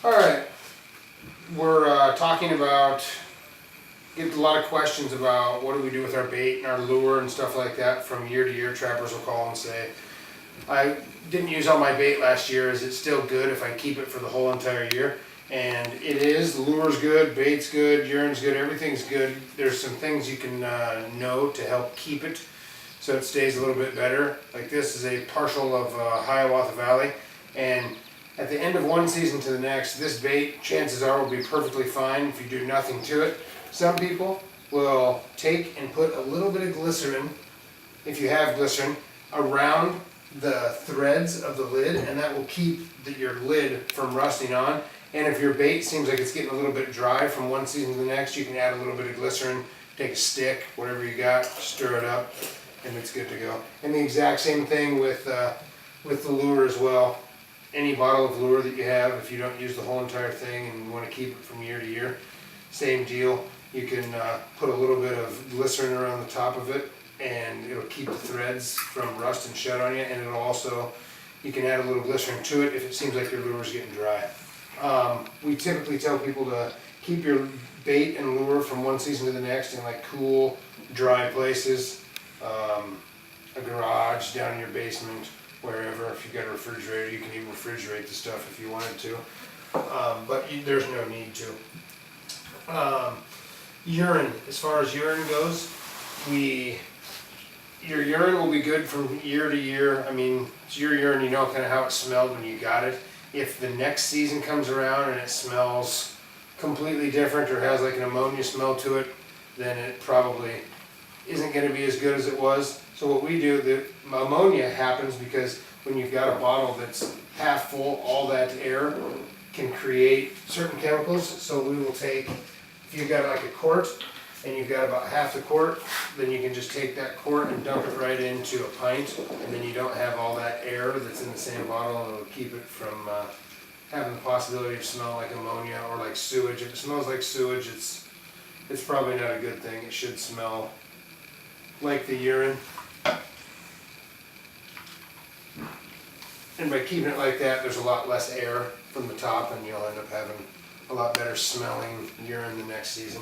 Alright, we're talking about, get a lot of questions about what do we do with our bait and our lure and stuff like that from year to year. Trappers will call and say, I didn't use all my bait last year, is it still good if I keep it for the whole entire year? And it is. The lure's good, bait's good, urine's good, everything's good. There's some things you can know to help keep it so it stays a little bit better. Like this is a partial of Hiawatha Valley, and at the end of one season to the next, this bait, chances are, will be perfectly fine if you do nothing to it. Some people will take and put a little bit of glycerin, if you have glycerin, around the threads of the lid, and that will keep your lid from rusting on. And if your bait seems like it's getting a little bit dry from one season to the next, you can add a little bit of glycerin, take a stick, whatever you got, stir it up, and it's good to go. And the exact same thing with the lure as well. Any bottle of lure that you have, if you don't use the whole entire thing and you want to keep it from year to year, same deal. You can put a little bit of glycerin around the top of it, and it'll keep the threads from rust and shut on you, and it'll also, you can add a little glycerin to it if it seems like your lure is getting dry. We typically tell people to keep your bait and lure from one season to the next in like cool, dry places, a garage, down in your basement, wherever. If you've got a refrigerator, you can even refrigerate the stuff if you wanted to, but there's no need to. Urine, as far as urine goes, your urine will be good from year to year. I mean, it's your urine, you know kind of how it smelled when you got it. If the next season comes around and it smells completely different or has like an ammonia smell to it, then it probably isn't going to be as good as it was. So what we do, the ammonia happens because when you've got a bottle that's half full, all that air can create certain chemicals. So we will take, if you've got like a quart and you've got about half the quart, then you can just take that quart and dump it right into a pint, and then you don't have all that air that's in the same bottle, and it'll keep it from having the possibility of smelling like ammonia or like sewage. If it smells like sewage, it's probably not a good thing. It should smell like the urine. And by keeping it like that, there's a lot less air from the top, and you'll end up having a lot better smelling urine the next season.